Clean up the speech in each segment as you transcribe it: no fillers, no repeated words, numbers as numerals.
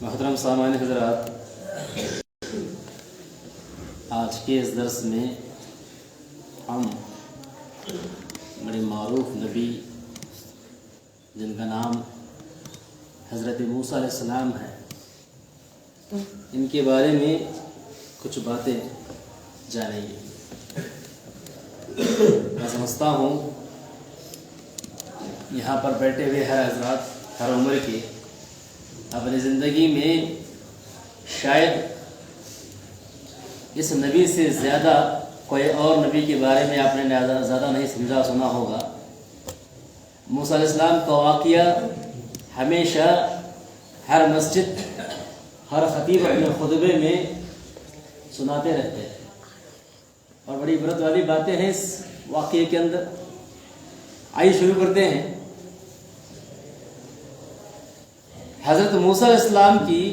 محترم سامعین حضرات، آج کے اس درس میں ہم بڑے معروف نبی جن کا نام حضرت موسیٰ علیہ السلام ہے، ان کے بارے میں کچھ باتیں جانیں گے۔ میں سمجھتا ہوں یہاں پر بیٹھے ہوئے ہر حضرات ہر عمر کے اپنی زندگی میں شاید اس نبی سے زیادہ کوئی اور نبی کے بارے میں آپ نے زیادہ نہیں سمجھا سنا ہوگا۔ موسیٰ علیہ السلام کا واقعہ ہمیشہ ہر مسجد ہر خطیب اپنے خطبے میں سناتے رہتے ہیں، اور بڑی عبرت والی باتیں ہیں اس واقعے کے اندر۔ آئیے شروع کرتے ہیں۔ حضرت موسیٰ علیہ السلام کی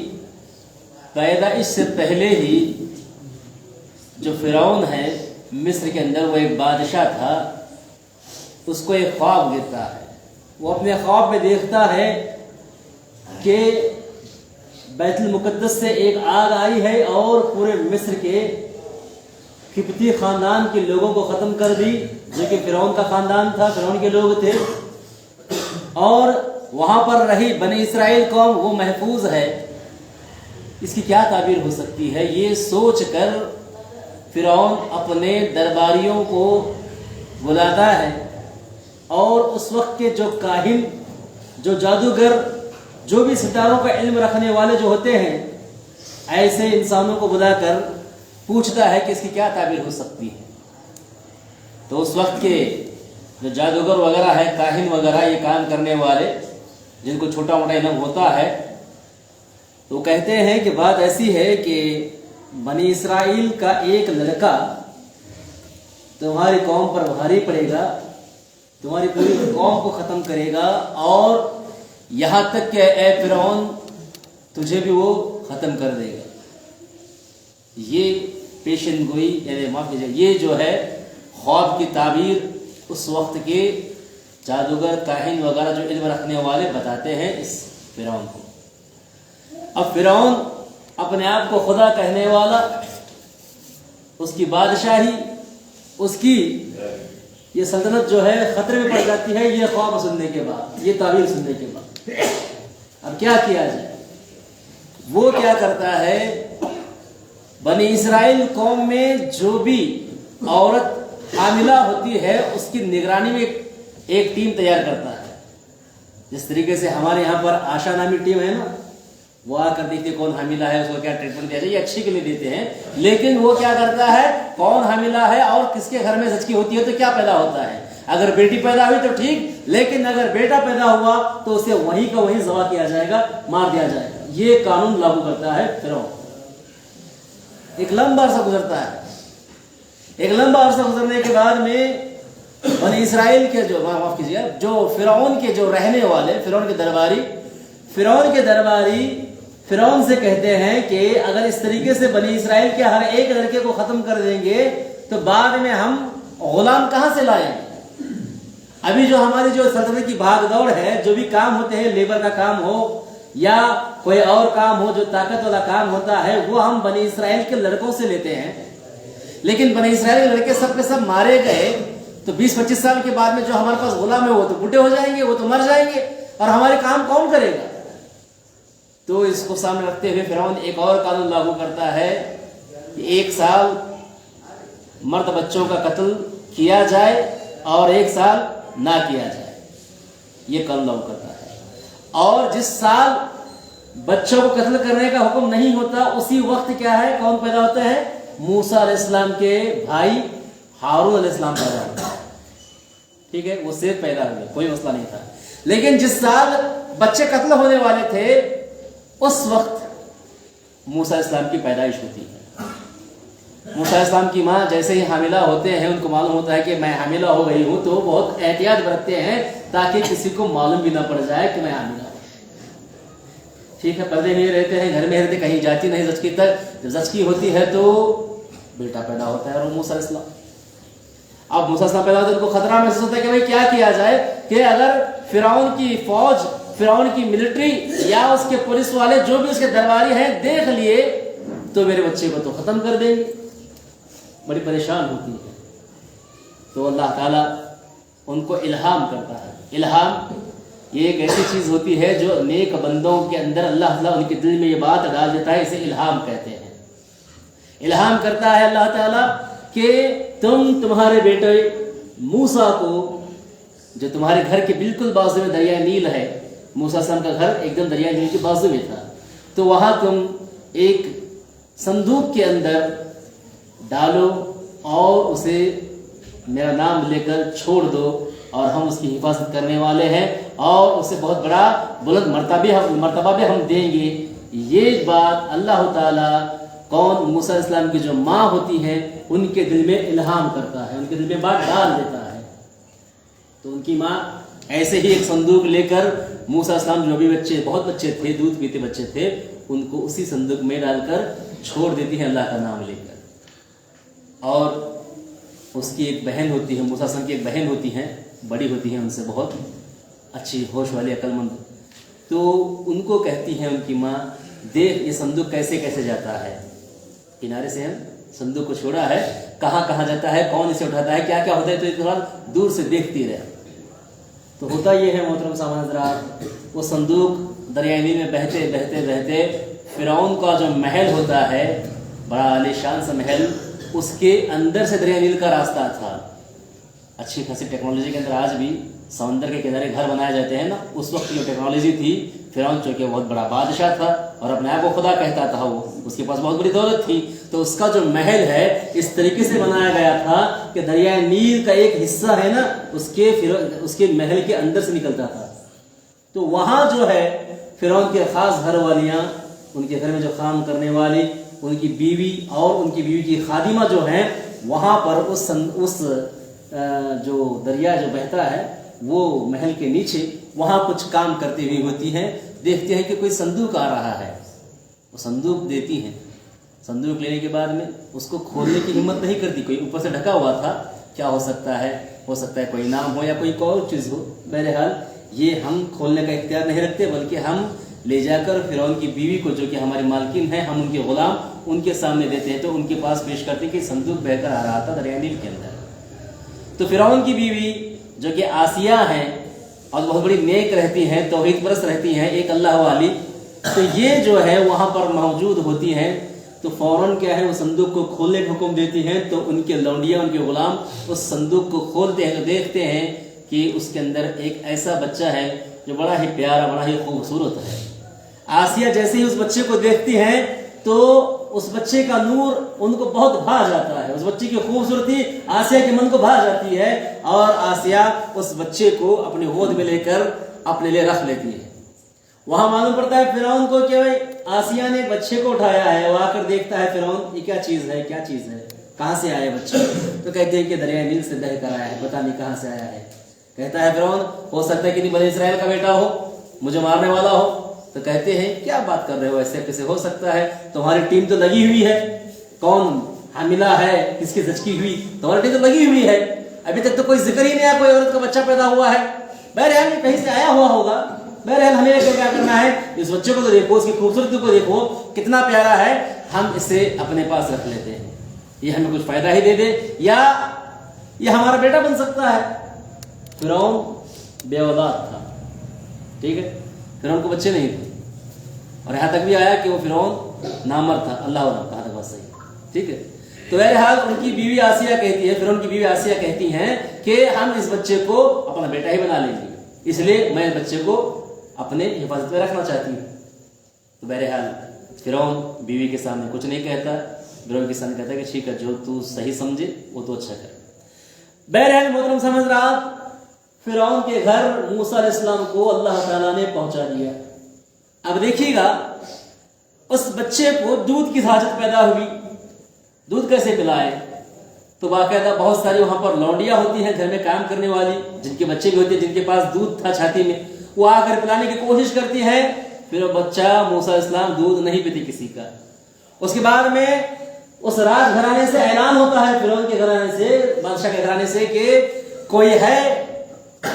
پیدائش سے پہلے ہی جو فرعون ہے مصر کے اندر، وہ ایک بادشاہ تھا، اس کو ایک خواب گرتا ہے۔ وہ اپنے خواب میں دیکھتا ہے کہ بیت المقدس سے ایک آگ آئی ہے اور پورے مصر کے قبطی خاندان کے لوگوں کو ختم کر دی، جو کہ فرعون کا خاندان تھا، فرعون کے لوگ تھے، اور وہاں پر رہی بنی اسرائیل قوم وہ محفوظ ہے۔ اس کی کیا تعبیر ہو سکتی ہے؟ یہ سوچ کر فرعون اپنے درباریوں کو بلاتا ہے، اور اس وقت کے جو کاہن، جو جادوگر، جو بھی ستاروں کا علم رکھنے والے جو ہوتے ہیں، ایسے انسانوں کو بلا کر پوچھتا ہے کہ اس کی کیا تعبیر ہو سکتی ہے۔ تو اس وقت کے جو جادوگر وغیرہ ہے، کاہن وغیرہ، یہ کام کرنے والے جن کو چھوٹا موٹا علم ہوتا ہے، تو کہتے ہیں کہ بات ایسی ہے کہ بنی اسرائیل کا ایک لڑکا تمہاری قوم پر بھاری پڑے گا، تمہاری پوری قوم کو ختم کرے گا، اور یہاں تک کہ اے فرعون تجھے بھی وہ ختم کر دے گا۔ یہ پیشن گوئی، یعنی معاف کیجیے، یہ جو ہے خواب کی تعبیر اس وقت کے جادوگر، کاہن وغیرہ جو علم رکھنے والے بتاتے ہیں اس فرعون کو۔ اب فرعون اپنے آپ کو خدا کہنے والا، اس کی بادشاہی، اس کی یہ سلطنت جو ہے خطرے میں پڑ جاتی ہے یہ خواب سننے کے بعد، یہ تعبیر سننے کے بعد۔ اب کیا کیا جائے؟ وہ کیا کرتا ہے، بنی اسرائیل قوم میں جو بھی عورت حاملہ ہوتی ہے اس کی نگرانی میں ایک ٹیم تیار کرتا ہے۔ جس طریقے سے ہمارے یہاں پر آشا نامی ٹیم ہے نا، وہ آ کر دیکھتے کون حاملہ ہے، اس کو کیا ٹریٹمنٹ دیا جائے، یہ اچھی کے لیے دیتے ہیں، لیکن وہ کیا کرتا ہے، کون حاملہ ہے اور کس کے گھر میں زچگی ہوتی ہے تو کیا پیدا ہوتا ہے۔ اگر بیٹی پیدا ہوئی تو ٹھیک، لیکن اگر بیٹا پیدا ہوا تو اسے وہیں کا وہیں ذبح کیا جائے گا، مار دیا جائے گا۔ یہ قانون لاگو کرتا ہے فرعون۔ ایک لمبا عرصہ گزرتا ہے۔ ایک لمبا عرصہ گزرنے کے بعد میں بنی اسرائیل کے جو فرعون کے جو رہنے والے، فرعون کے درباری فرعون سے کہتے ہیں کہ اگر اس طریقے سے بنی اسرائیل کے ہر ایک لڑکے کو ختم کر دیں گے تو بعد میں ہم غلام کہاں سے لائیں گے؟ ابھی جو ہماری جو سلطنت کی بھاگ دوڑ ہے، جو بھی کام ہوتے ہیں، لیبر کا کام ہو یا کوئی اور کام ہو جو طاقت والا کام ہوتا ہے، وہ ہم بنی اسرائیل کے لڑکوں سے لیتے ہیں، لیکن بنی اسرائیل کے لڑکے سب کے سب مارے گئے تو 20-25 سال کے بعد میں جو ہمارے پاس غلام ہے وہ تو بوڑھے ہو جائیں گے، وہ تو مر جائیں گے، اور ہمارے کام کون کرے گا؟ تو اس کو سامنے رکھتے ہوئے فرعون ایک اور قانون لاگو کرتا ہے کہ 1 سال مرد بچوں کا قتل کیا جائے اور 1 سال نہ کیا جائے۔ یہ قانون لاگو کرتا ہے، اور جس سال بچوں کو قتل کرنے کا حکم نہیں ہوتا اسی وقت کیا ہے، کون پیدا ہوتا ہے؟ موسیٰ علیہ السلام کے بھائی ہارون علیہ السلام پیدا ہوتا ہے۔ ٹھیک ہے، وہ صرف پیدا ہوئے، کوئی مسئلہ نہیں تھا، لیکن جس سال بچے قتل ہونے والے تھے اس وقت موسیٰ علیہ السلام کی پیدائش ہوتی ہے۔ موسیٰ علیہ السلام کی ماں جیسے ہی حاملہ ہوتے ہیں، ان کو معلوم ہوتا ہے کہ میں حاملہ ہو گئی ہوں، تو بہت احتیاط برتتے ہیں تاکہ کسی کو معلوم بھی نہ پڑ جائے کہ میں حاملہ ہوں۔ ٹھیک ہے، پردے میں رہتے ہیں، گھر میں رہتے، کہیں جاتی نہیں زچگی تک۔ جب زچگی ہوتی ہے تو بیٹا پیدا ہوتا ہے، اور موسیٰ علیہ السلام اب موسیٰ علیہ السلام پیدا ہوتے ہیں، ان کو خطرہ محسوس ہوتا ہے کہ بھائی کیا کیا جائے، کہ اگر فرعون کی فوج فرعون کی ملٹری یا اس کے پولیس والے جو بھی اس کے درباری ہیں دیکھ لیے تو میرے بچے کو تو ختم کر دیں گے. بڑی پریشان ہوتی ہے. تو اللہ تعالیٰ ان کو الہام کرتا ہے. الہام یہ ایک ایسی چیز ہوتی ہے جو نیک بندوں کے اندر اللہ تعالیٰ ان کے دل میں یہ بات ڈال دیتا ہے, اسے الہام کہتے ہیں. الہام کرتا ہے اللہ تعالیٰ کہ تمہارے بیٹے موسیٰ کو, جو تمہارے گھر کے بالکل بازو میں دریائے نیل ہے, موسیٰ السلام کا گھر ایک دم دریائے نیل کے بازو میں تھا, تو وہاں تم ایک صندوق کے اندر ڈالو اور اسے میرا نام لے کر چھوڑ دو, اور ہم اس کی حفاظت کرنے والے ہیں اور اسے بہت بڑا بلند مرتبہ بھی ہم دیں گے. یہ بات اللہ تعالیٰ کون موسیٰ علیہ السلام کی جو ماں ہوتی ہے ان کے دل میں الہام کرتا ہے, ان کے دل میں بات ڈال دیتا ہے. تو ان کی ماں ایسے ہی ایک صندوق لے کر موسیٰ علیہ السلام جو بھی بچے, بہت بچے تھے, دودھ پیتے بچے تھے, ان کو اسی صندوق میں ڈال کر چھوڑ دیتی ہے اللہ کا نام لے کر. اور اس کی ایک بہن ہوتی ہے, موسیٰ علیہ السلام کی ایک بہن ہوتی ہے, بڑی ہوتی ہے ان سے, بہت اچھی ہوش والی عقل مند, تو ان کو کہتی ہے ان کی ماں, دیکھ یہ صندوق کیسے کیسے جاتا ہے, کنارے سے ہم صندوق کو چھوڑا ہے, کہاں کہاں جاتا ہے, کون اسے اٹھاتا ہے, کیا کیا ہوتا ہے, تو تھوڑا دور سے دیکھتی رہے. تو ہوتا یہ ہے محترم سامعین حضرات, وہ صندوق دریائے نیل میں بہتے بہتے بہتے فرعون کا جو محل ہوتا ہے, بڑا عالی شان سا محل, اس کے اندر سے دریائے نیل کا راستہ تھا. اچھی خاصی ٹیکنالوجی کے اندر آج بھی سمندر کے کنارے گھر بنائے جاتے ہیں نا, اس وقت جو ٹیکنالوجی تھی, فرعون چونکہ بہت بڑا بادشاہ تھا اور اپنے آپ کو خدا کہتا تھا, وہ اس کے پاس بہت بڑی دولت تھی, تو اس کا جو محل ہے اس طریقے سے بنایا گیا تھا کہ دریائے نیل کا ایک حصہ ہے نا اس کے محل کے اندر سے نکلتا تھا. تو وہاں جو ہے فرعون کے خاص گھر والیاں, ان کے گھر میں جو کام کرنے والی, ان کی بیوی اور ان کی بیوی کی خادمہ جو ہیں, وہاں پر اس جو دریا جو بہتا ہے وہ محل کے نیچے وہاں کچھ کام کرتی ہوئی ہوتی ہیں. دیکھتے ہیں کہ کوئی صندوق آ رہا ہے, وہ صندوق دیتی ہیں. صندوق لینے کے بعد میں اس کو کھولنے کی ہمت نہیں کرتی, کوئی اوپر سے ڈھکا ہوا تھا, کیا ہو سکتا ہے کوئی نام ہو یا کوئی اور چیز ہو. بہرحال یہ ہم کھولنے کا اختیار نہیں رکھتے, بلکہ ہم لے جا کر فرعون کی بیوی کو, جو کہ ہماری مالکن ہے, ہم ان کے غلام, ان کے سامنے دیتے ہیں. تو ان کے پاس پیش کرتے ہیں کہ صندوق بہ کر آ رہا تھا دریائے نیل کے اندر. تو فرعون کی بیوی جو کہ آسیہ ہیں اور بہت بڑی نیک رہتی ہیں, توحید پرست رہتی ہیں, ایک اللہ والی, تو یہ جو ہے وہاں پر موجود ہوتی ہیں. تو فوراً کیا ہے, وہ صندوق کو کھولنے کا حکم دیتی ہیں. تو ان کے لونڈیاں, ان کے غلام اس صندوق کو کھولتے ہیں, تو دیکھتے ہیں کہ اس کے اندر ایک ایسا بچہ ہے جو بڑا ہی پیارا, بڑا ہی خوبصورت ہے. آسیہ جیسے ہی اس بچے کو دیکھتی ہیں تو اس بچے کا نور ان کو بہت بھا جاتا ہے, اس بچے کی خوبصورتی آسیہ کے من کو بھا جاتی ہے, اور آسیہ اس بچے کو اپنے گود میں لے کر اپنے لیے رکھ لیتی ہے. وہاں معلوم پڑتا ہے فرعون کو کہ بھائی آسیہ نے بچے کو اٹھایا ہے. وہ آ کر دیکھتا ہے فرعون, یہ کیا چیز ہے, کیا چیز ہے, کہاں سے آیا بچہ؟ تو کہتے ہیں کہ دریائے نیل سے بہ کر آیا ہے, پتہ نہیں کہاں سے آیا ہے. کہتا ہے فرعون, ہو سکتا ہے کہ بنی اسرائیل کا بیٹا ہو, مجھے مارنے والا ہو. تو کہتے ہیں کیا بات کر رہے ہو, ایسے کیسے ہو سکتا ہے, تمہاری ٹیم تو لگی ہوئی ہے, کون حاملہ ہے, کس کی زچگی ہوئی, تمہاری ٹیم تو لگی ہوئی ہے, ابھی تک تو کوئی ذکر ہی نہیں آیا, کوئی عورت کا بچہ پیدا ہوا ہے. بہرحال کہیں سے آیا ہوا ہوگا. بہرحال ہمیں کیا کرنا ہے, اس بچے کو تو دیکھو, اس کی خوبصورتی کو دیکھو, کتنا پیارا ہے, ہم اسے اپنے پاس رکھ لیتے ہیں, یہ ہمیں کچھ فائدہ ہی دے دے, یا یہ ہمارا بیٹا بن سکتا ہے. فرعون بے اولاد تھا, ٹھیک ہے, فرعون کو بچے نہیں تھے, اور یہاں تک بھی آیا کہ وہ فرعون نامرد تھا, اللہ علیہ کہا تھا, بس صحیح, ٹھیک ہے. تو بہرحال ان کی بیوی آسیہ کہتی ہے, فرعون کی بیوی آسیہ کہتی ہیں کہ ہم اس بچے کو اپنا بیٹا ہی بنا لیں گے, اس لیے میں بچے کو اپنے حفاظت میں رکھنا چاہتی ہوں. تو بہرحال فرعون بیوی کے سامنے کچھ نہیں کہتا, فرعون کے سامنے کہتا ہے کہ ٹھیک ہے, جو تو صحیح سمجھے وہ تو اچھا کر. بہرحال محترم سمجھ رہا, فرعون کے گھر موسیٰ علیہ السلام کو اللہ تعالیٰ نے پہنچا دیا. اب دیکھیے گا, اس بچے کو دودھ کی حاجت پیدا ہوئی, دودھ کیسے پلائے؟ تو باقاعدہ بہت ساری وہاں پر لونڈیاں ہوتی ہیں گھر میں کام کرنے والی, جن کے بچے بھی ہوتے ہیں, جن کے پاس دودھ تھا چھاتی میں, وہ آ کر پلانے کی کوشش کرتی ہے. پھر وہ بچہ موسیٰ علیہ السلام دودھ نہیں پیتی کسی کا. اس کے بعد میں اس راج گھرانے سے اعلان ہوتا ہے, فرعون کے گھرانے سے, بادشاہ کے گھرانے سے, کہ کوئی ہے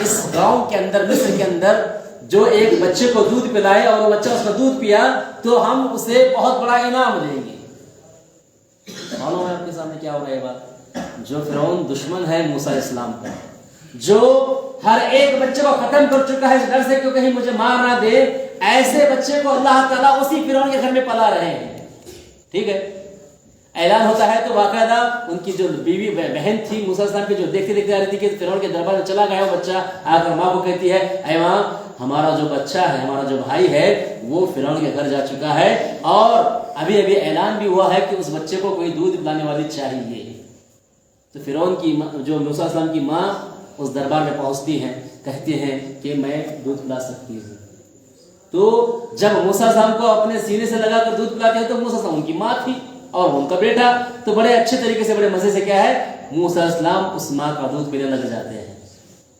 اس گاؤں کے اندر, مصر کے اندر, جو ایک بچے کو دودھ پلائے اور وہ بچہ اس کا دودھ پیا تو ہم اسے بہت بڑا انعام دیں گے. معلوم ہے آپ کے سامنے کیا ہو رہا ہے یہ بات؟ جو فرعون دشمن ہے موسیٰ علیہ السلام کا، جو ہر ایک بچے کو ختم کر چکا ہے اس ڈر سے کہ کہیں مجھے مار نہ دے، ایسے بچے کو اللہ تعالیٰ اسی فرعون کے گھر میں پلا رہے ہیں. ٹھیک ہے، اعلان ہوتا ہے تو باقاعدہ ان کی جو بیوی بہن تھی موسیٰ علیہ السلام کی، جو دیکھتے دیکھتے آ رہی تھی کہ فرعون کے دربار میں چلا گیا وہ بچہ، آ کر ماں کو کہتی ہے اے ماں ہمارا جو بچہ ہے، ہمارا جو بھائی ہے وہ فرعون کے گھر جا چکا ہے اور ابھی ابھی اعلان بھی ہوا ہے کہ اس بچے کو کوئی دودھ پلانے والی چاہیے. تو فرعون کی جو موسیٰ علیہ السلام کی ماں اس دربار میں پہنچتی ہیں، کہتے ہیں کہ میں دودھ پلا سکتی ہوں. تو جب موسیٰ علیہ السلام کو اپنے سینے سے لگا کر دودھ پلاتے ہیں تو موسیٰ علیہ السلام ان کی ماں تھی اور ان کا بیٹا، تو بڑے اچھے طریقے سے بڑے مزے سے کیا ہے موسیٰ علیہ السلام اس ماں کا دودھ پینے لگ جاتے ہیں.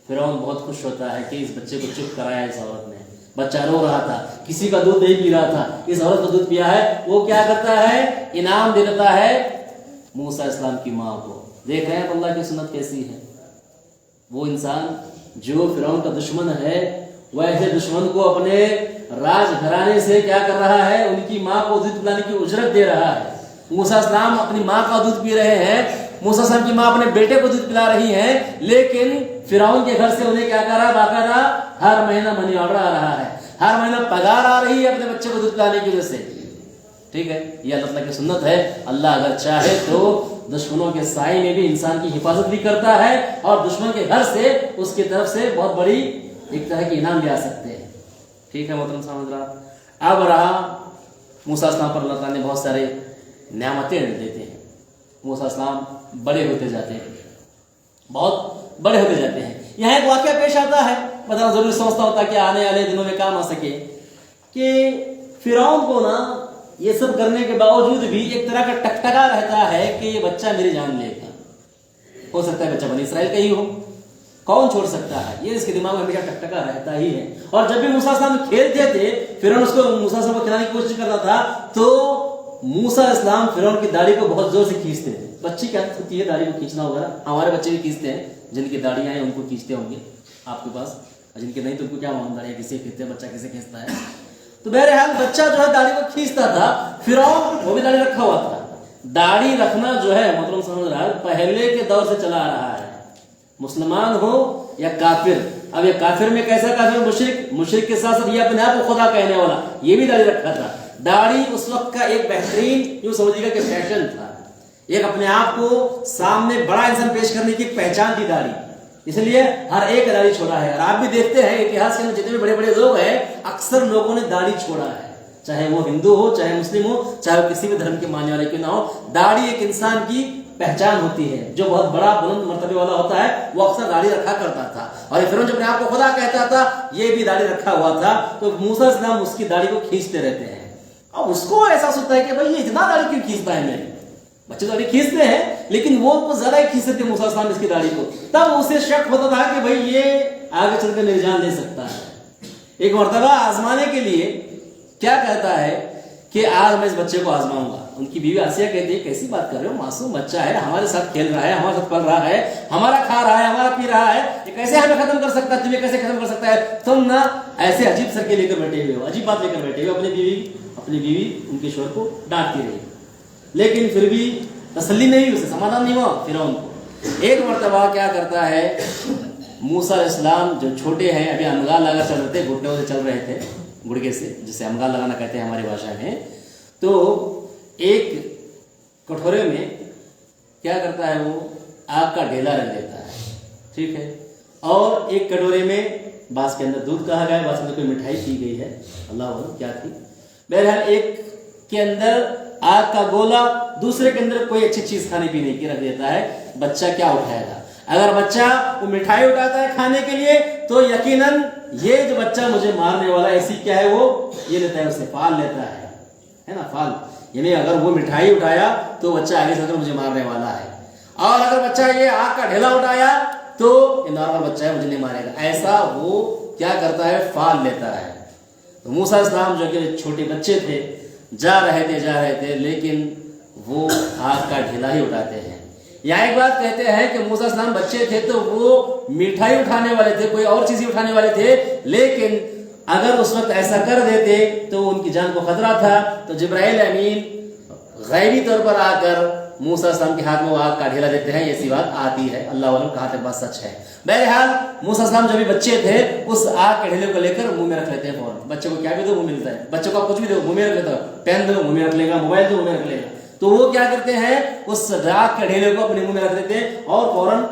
فرعون بہت خوش ہوتا ہے کہ اس بچے کو چپ کرایا اس عورت نے. بچہ رو رہا تھا، کسی کا دودھ نہیں پی رہا تھا، اس عورت کا دودھ پیا ہے. وہ کیا کرتا ہے انعام دے دیتا ہے موسیٰ علیہ السلام کی ماں کو. دیکھ رہے ہیں اللہ کی سنت کیسی ہے. وہ انسان جو فرعون کا دشمن ہے وہ ایسے دشمن کو اپنے راج گھرانے سے کیا کر رہا ہے، ان کی ماں کو دودھ پلانے کی اجرت دے رہا ہے. موسیٰ علیہ السلام اپنی ماں کا دودھ پی رہے ہیں، موسیٰ علیہ السلام کی ماں اپنے بیٹے کو دودھ پلا رہی ہیں، لیکن فرعون کے گھر سے انہیں کیا کر رہا ہے باقاعدہ ہر مہینہ منی آرڈر آ رہا ہے، ہر مہینہ پگار آ رہی ہے اپنے بچے کو دودھ پلانے کی وجہ سے. ٹھیک ہے، یہ اللہ تعالیٰ کی سنت ہے. اللہ اگر چاہے تو دشمنوں کے سائے میں بھی انسان کی حفاظت بھی کرتا ہے اور دشمن کے گھر سے اس کی طرف سے بہت بڑی ایک طرح کی انعام بھی آ سکتے ہیں. ٹھیک ہے محترم سامعین، اب رہا موسیٰ علیہ السلام پر اللہ تعالیٰ نے بہت سارے نعمتیں دیتے ہیں. موسیٰ علیہ السلام بڑے ہوتے جاتے ہیں، بہت بڑے ہوتے جاتے ہیں. یہاں ایک واقعہ پیش آتا ہے، مطلب ضروری سمجھتا ہوتا کہ آنے والے دنوں میں کام آ سکے، کہ فرعون کو نا یہ سب کرنے کے باوجود بھی ایک طرح کا ٹکٹکا رہتا ہے کہ یہ بچہ میری جان لے گا. ہو سکتا ہے بچہ بنی اسرائیل کا ہی ہو، کون چھوڑ سکتا ہے، یہ اس کے دماغ میں ہمیشہ ٹکٹکا رہتا ہی ہے. اور جب بھی موسیٰ علیہ السلام کھیلتے تھے فرعون اس کو موسیٰ علیہ السلام کو کھلانے کی کوشش کرتا تھا تو موسیٰ علیہ السلام فرعون کی داڑھی کو بہت زور سے کھینچتے تھے. بچی کیا ہوتی ہے داڑھی کو کھینچنا وغیرہ، ہمارے بچے بھی کھینچتے ہیں، جن کی داڑیاں ہیں ان کو کھینچتے ہوں گے آپ کے پاس، جن کے نہیں تو ان کو کیا معلوم داڑیاں کسے کھینچتے ہیں، بچہ کسے کھینچتا ہے. تو بہرحال بچہ جو ہے داڑھی کو کھینچتا تھا، فرعون وہ بھی داڑھی رکھا ہوا تھا. داڑھی رکھنا جو ہے محترم سمجھ رہا ہے پہلے کے دور سے چلا آ رہا ہے، مسلمان ہو یا کافر. اب یہ کافر میں کیسا کافر، مشرک کے ساتھ ساتھ یہ اپنے آپ کو خدا کہنے والا، یہ بھی داڑھی رکھا تھا. داڑھی اس وقت کا ایک بہترین یوں سمجھیے گا کہ فیشن تھا، ایک اپنے آپ کو سامنے بڑا انسان پیش کرنے کی پہچان تھی داڑھی. اس لیے ہر ایک داڑھی چھوڑا ہے. اور آپ بھی دیکھتے ہیں اتہاس کے اندر جتنے بھی بڑے بڑے لوگ ہیں اکثر لوگوں نے داڑھی چھوڑا ہے، چاہے وہ ہندو ہو، چاہے مسلم ہو، چاہے وہ کسی بھی دھرم کے ماننے والے کیوں نہ ہو. داڑھی ایک انسان کی پہچان ہوتی ہے. جو بہت بڑا بلند مرتبے والا ہوتا ہے وہ اکثر داڑھی رکھا کرتا تھا، اور فرعون جو اپنے آپ کو خدا کہتا تھا یہ بھی داڑھی رکھا ہوا تھا. تو موسیٰ علیہ السلام اس کی داڑھی کو کھینچتے رہتے ہیں. اب اس کو احساس ہوتا ہے کہ بھائی یہ اتنا داڑھی کیوں کھینچتا ہے میری. بچے داڑھی کھینچتے ہیں لیکن وہ کچھ زیادہ ہی کھینچتے تھے موسیٰ علیہ السلام اس کی داڑھی کو. تب اسے شک ہوتا تھا کہ بھائی یہ آگے چل کر میری جان لے سکتا ہے. ایک مرتبہ آزمانے کے لیے کیا کہتا ہے کہ آج میں اس بچے کو آزماؤں گا. ان کی بیوی آسیہ کہتی ہے کیسی بات کر رہے ہو، معصوم بچہ ہے، ہمارے ساتھ کھیل رہا ہے، ہمارے ساتھ پل رہا ہے، ہمارا کھا رہا ہے، ہمارا پی رہا ہے، یہ کیسے ہمیں ختم کر سکتا ہے، تمہیں کیسے ختم کر سکتا ہے. تم نا ایسے عجیب سرکے لے کر بیٹھے ہوئے ہو، عجیب بات لے کر بیٹھے ہوئے. اپنی بیوی ان کے شوہر کو ڈانٹتی رہی، لیکن پھر بھی تسلی نہیں ہوئی، اسے سمادھان نہیں ہوا فرعون کو. ایک مرتبہ کیا کرتا ہے موسیٰ علیہ السلام جو چھوٹے ہیں ابھی امگا لگا چل رہے تھے، گھٹنوں سے چل رہے تھے، گڑگے سے، جسے امگا لگانا کہتے ہیں ہماری بھاشا میں. تو ایک کٹورے میں کیا کرتا ہے وہ آگ کا ڈھیلا رکھ دیتا ہے. ٹھیک ہے، اور ایک کٹورے میں بعض کے اندر دودھ کہا گیا ہے، بعض کے اندر کوئی مٹھائی کی گئی ہے، اللہ اعلم کیا تھی. بہرحال ایک کے اندر آگ کا گولا، دوسرے کے اندر کوئی اچھی چیز کھانے پینے کی رکھ دیتا ہے. بچہ کیا اٹھائے گا؟ اگر بچہ وہ مٹھائی اٹھاتا ہے کھانے کے لیے تو یقیناً یہ جو بچہ مجھے مارنے والا ایسی کیا ہے وہ یہ لیتا ہے، اسے فال لیتا ہے نا، فال. یعنی اگر وہ مٹھائی اٹھایا تو بچہ آگے چل کر مجھے مارنے والا ہے، اور اگر بچہ یہ آگ کا ڈھیلا اٹھایا تو یہ نارمل بچہ ہے، مجھے نہیں مارے گا. ایسا وہ کیا کرتا ہے، فال لیتا ہے. تو موسیٰ علیہ السلام جو کہ چھوٹے بچے تھے جا رہے تھے لیکن وہ آگ کا ڈھیلا ہی اٹھاتے ہیں. یہاں ایک بات کہتے ہیں کہ موسیٰ علیہ السلام بچے تھے تو وہ مٹھائی اٹھانے والے تھے، کوئی اور چیزیں اٹھانے والے تھے، لیکن اگر اس وقت ایسا کر دیتے تو ان کی جان کو خطرہ تھا. تو جبرائیل امین غیبی طور پر آ کر موسیٰ علیہ السلام کے ہاتھ میں وہ آگ کا ڈھیلا دیتے ہیں. ایسی بات آتی ہے, اللہ علم کہاں تک بات سچ ہے. بہرحال موسیٰ علیہ السلام جب بھی بچے تھے اس آگ کے ڈھیلے کو لے کر منہ میں رکھ لیتے ہیں فوراً. بچے کو کیا بھی دو منہ میں ملتا ہے, بچے کو آپ کچھ بھی دو منہ میں رکھ لیتا ہے, پین دو منہ میں رکھ لے گا, موبائل دو منہ میں رکھ لے گا. تو وہ کیا کرتے ہیں, اس آگ کے ڈھیلے کو اپنے منہ میں رکھ دیتے ہیں اور فوراً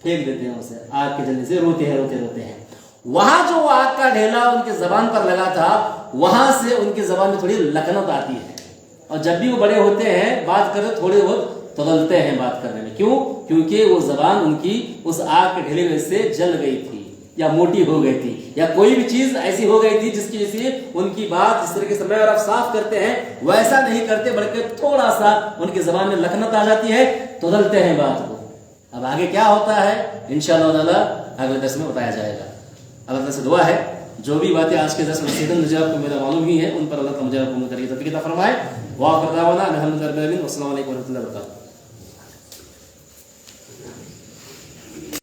پھینک دیتے ہیں اسے. آگ کے جلنے سے روتے ہیں روتے روتے ہیں. وہاں جو وہ آگ کا ڈھیلا ان کی زبان پر لگا تھا, وہاں سے ان کی زبان میں تھوڑی لکنت آتی ہے, اور جب بھی وہ بڑے ہوتے ہیں بات کرتے تھوڑے بہت تدلتے ہیں بات کرنے میں. کیوں؟ کیونکہ وہ زبان ان کی اس آگ کے ڈھیلے سے جل گئی تھی یا موٹی ہو گئی تھی, یا کوئی بھی چیز ایسی ہو گئی تھی جس کی وجہ سے ان کی بات جس طریقے سے میں اور آپ صاف کرتے ہیں ویسا نہیں کرتے, بلکہ تھوڑا سا ان کی زبان میں لکنت آ جاتی ہے, تدلتے ہیں بات کو. اب آگے کیا ہوتا ہے انشاءاللہ تعالی اگلے درس میں بتایا جائے گا. اللہ تعالیٰ سے دعا ہے جو بھی باتیں آج کے درس میں نصیحتاً مجھے آپ کو میرا معلوم ہی ہے ان پر اللہ تعالیٰ مجھے آپ کو فرمائے. وآخر دعوانا الحمد للہ رب العالمین. والسلام علیکم ورحمۃ اللہ وبرکاتہ.